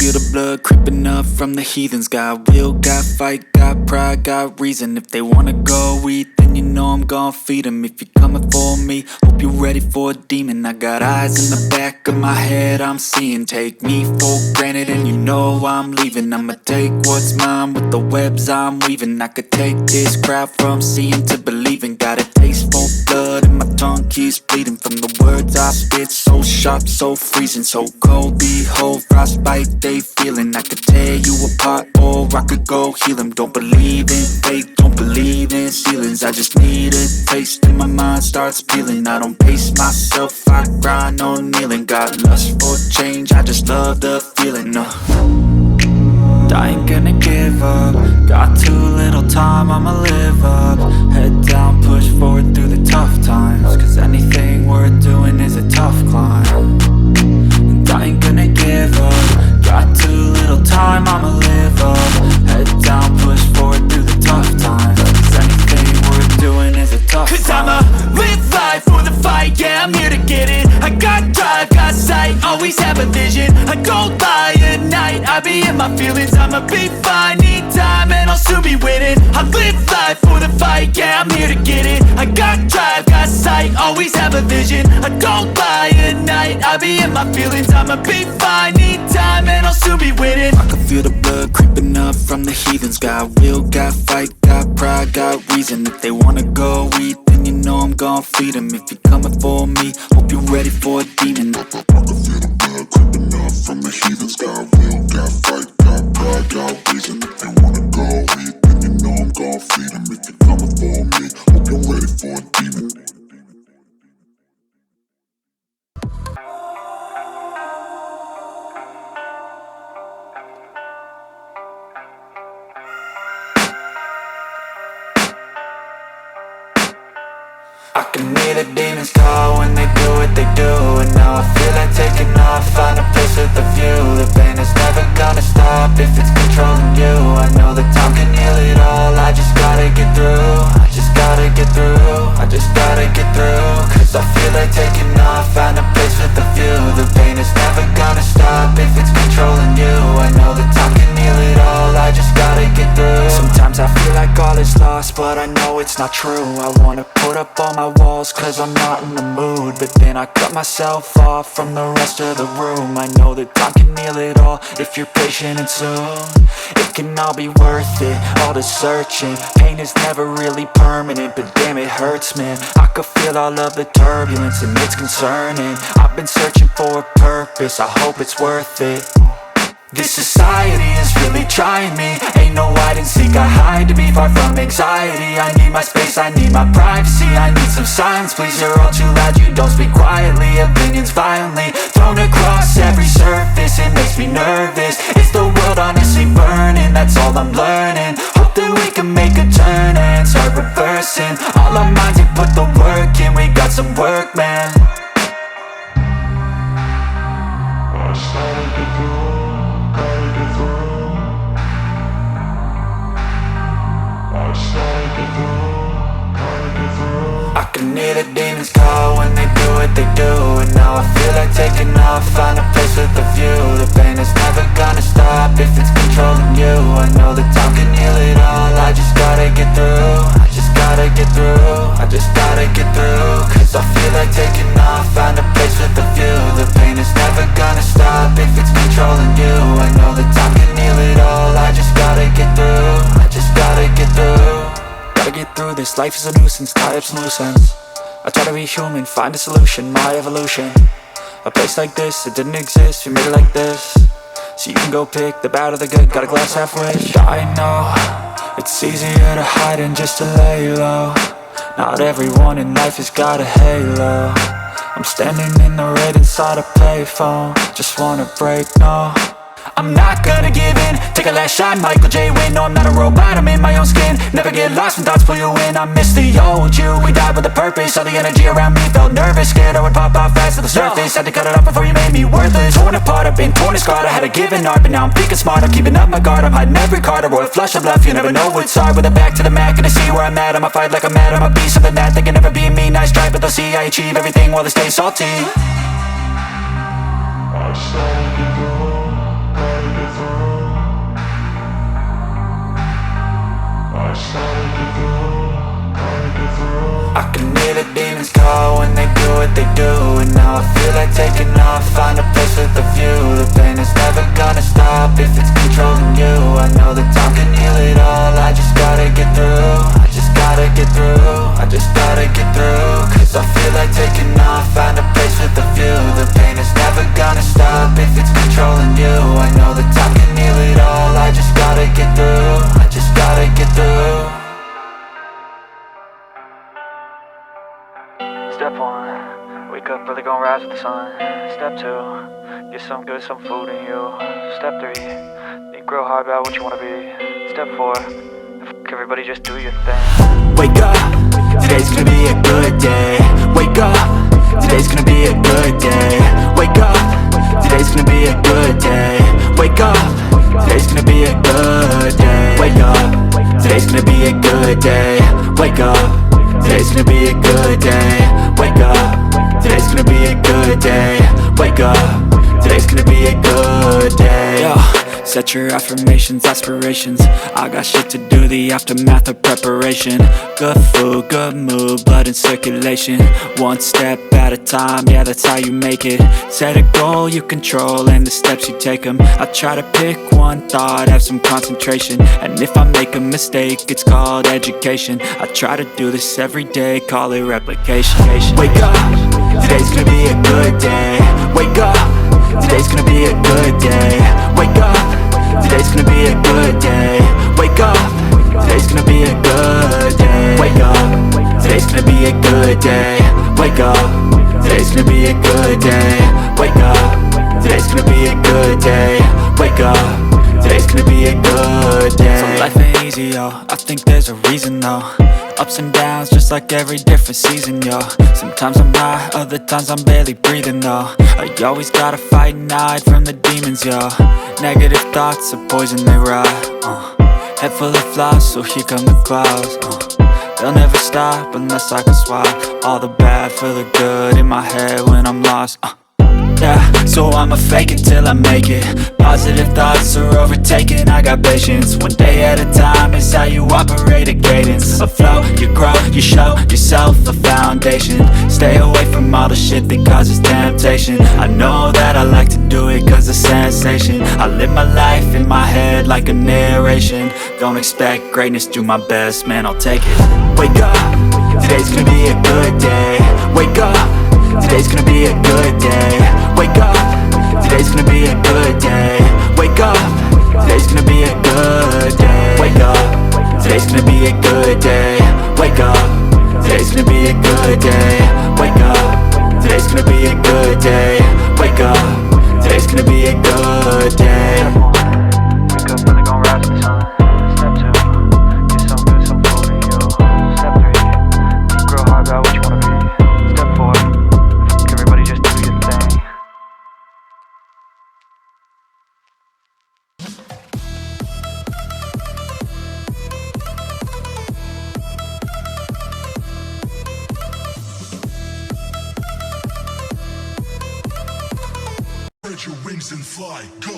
feel the blood creeping up from the heathens. Got will, got fight, got pride, got reason. If they wanna go eat, then you know I'm gon' feed them. If you're coming for me, hope you're ready for a demon. I got eyes in the back of my head, I'm seeing. Take me for granted and you know I'm leaving. I'ma take what's mine with the webs I'm weaving. I could take this crowd from seeing to believing. Got a taste for blood and my tongue keeps bleeding from the words I spit. So sharp, so freezing, so cold. Behold, frostbite they feeling. I could tear you apart or I could go heal them. Don't believe in fate, don't believe in ceilings. I just need a taste and my mind starts peeling. I don't pace myself, I grind on kneeling. Got lust for change, I just love the feeling. I ain't gonna give up. Got too little time, I'ma live up. Head down, push forward through the tough times. Cause anything worth doing is a tough climb. And I ain't gonna give up. Got too little time, I'ma live up. Head down, push forward through the tough times. Cause anything worth doing is a tough climb. Cause I'ma live life for the fight, yeah, I'm here to get it. I got drive, got sight, always have a vision. I don't lie at night, I be in my feelings. I'ma be fine, need time and I'll soon be winning. I live life for the fight, yeah, I'm here to get it. I got drive, got sight, always have a vision. I don't lie at night, I be in my feelings. I'ma be fine, need time and I'll soon be winning. I can feel the blood creeping up from the heathens. Got will, got fight, got pride, got reason. If they wanna go eat, then you know I'm gon' feed them. If you're coming for me, hope you're ready for a demon. I can feel the blood creeping up from the heathens. Got will, got fight, got pride, got reason. If they wanna go eat, then you know I'm gon' feed them. If you're coming for me, hope you're ready for a demon. I can hear the demons call when they do what they do. And now I feel like taking off, find a place with a view. The pain is never gonna stop if it's controlling you. I know that time can heal it all, I just gotta get through. I just gotta get through, I just gotta get through. Cause I feel like taking off, find a place with a view. The pain is never gonna stop if it's controlling you. I know that time can heal it all, I just gotta get through. Sometimes I feel like all is lost, but I know it's not true. I wanna put up all my walls cause I'm not in the mood. But then I cut myself off from the rest of the room. I know that time can heal it all if you're patient and soon. It can all be worth it, all the searching. Pain is never really permanent, but damn it hurts, man. I could feel all of the turbulence and it's concerning. I've been searching for a purpose, I hope it's worth it. This society is really trying me. Ain't no hide and seek, I hide to be far from anxiety. I need my space, I need my privacy. I need some silence, please, you're all too loud. You don't speak quietly, opinions violently thrown across every surface. It makes me nervous, is the world honestly burning? That's all I'm learning. Hope that we can make a turn and start reversing. All our minds, we put the work in, we got some work, man. I started to go. I can hear the demons call when they do what they do. And now I feel like taking off, find a place with a view. The pain is never gonna stop if it's controlling you. I know that time can heal it all, I just gotta get through. I just gotta get through, I just gotta get through. Cause I feel like taking off, find a place with a view. The pain is never gonna stop if it's controlling you. I know that time can heal it all, I just gotta get through. I just gotta get through. Gotta get through this, life is a nuisance, tie up some loose ends. I try to be human, find a solution, my evolution. A place like this, it didn't exist, we made it like this. So you can go pick the bad or the good, got a glass halfway. I know, it's easier to hide than just to lay low. Not everyone in life has got a halo. I'm standing in the red inside a payphone. Just wanna break, no, I'm not gonna give in. Take a last shot, Michael J. Win. No, I'm not a robot, I'm in my own skin. Never get lost when thoughts pull you in. I miss the old you, we died with a purpose. All the energy around me felt nervous, scared I would pop off fast to the surface. Had to cut it off before you made me worthless. Torn apart, I've been torn and scarred. I had a given art, but now I'm thinking smart. I'm keeping up my guard, I'm hiding every card. A royal flush of love, you never know what's hard. With a back to the mat, gonna see where I'm at. I'ma fight like I'm mad, I'ma be something that they can never be me. Nice try, but they'll see I achieve everything while they stay salty. I started to go, I can hear the demons call when they do what they do. And now I feel like taking off, find a place with a view. The pain is never gonna stop if it's controlling you. I know that time can heal it all, I just gotta get through. I just gotta get through, I just gotta get through. Cause I feel like taking off, find a place with a view. The pain is never gonna stop if it's controlling you. I know that time can heal it all, I just gotta get through. I just gotta get through. Step 1, wake up early, gon' rise with the sun. Step 2, get some good, some food in you. Step 3, think real hard about what you wanna be. Step 4, fuck everybody, just do your thing. Wake up, today's gonna be a good day. Wake up, today's gonna be a good day. Wake up, today's gonna be a good day. Wake up, today's gonna be a good day. Wake up, today's gonna be a good day. Wake up, today's gonna be a good day. Wake up, today's gonna be a good day. Wake up, today's gonna be a good day. Yo, set your affirmations, aspirations. I got shit to do, the aftermath of preparation. Good food, good mood, blood in circulation. One step at a time, yeah, that's how you make it. Set a goal you control and the steps you take them. I try to pick one thought, have some concentration. And if I make a mistake, it's called education. I try to do this every day, call it replication. Wake up, today's gonna be a good day. Wake up, today's gonna be a good day. Wake up, today's gonna be a good day. Wake up, today's gonna be a good day. Wake up, today's gonna be a good day. Wake up, today's gonna be a good day. Wake up, today's gonna be a good day. Wake up, today's gonna be a good day. So life ain't easy, yo, I think there's a reason though. Ups and downs, just like every different season, yo. Sometimes I'm high, other times I'm barely breathing, though. I always gotta fight and hide from the demons, yo. Negative thoughts are poison, they rot. Head full of flies, so here come the clouds. They'll never stop unless I can swap all the bad for the good in my head when I'm lost. Yeah, so I'ma fake it till I make it. Positive thoughts are overtaken, I got patience. One day at a time is how you operate a cadence. A flow, you grow, you show yourself a foundation. Stay away from all the shit that causes temptation. I know that I like to do it cause it's sensation. I live my life in my head like a narration. Don't expect greatness, do my best, man, I'll take it. Wake up, today's gonna be a good day. Wake up, today's gonna be a good day. Wake up, today's gonna be a good day. Wake up, today's gonna be a good day. Wake up, today's gonna be a good day. Wake up, today's gonna be a good day. Wake up, today's gonna be a good day. Wake up, today's gonna be a good day. Wake up, really gon' rise to the sun. Step 2, get some good, some food in you. Step 3, think real hard about what you wanna be. Step 4, everybody just do your thing. Spread your wings and fly, go!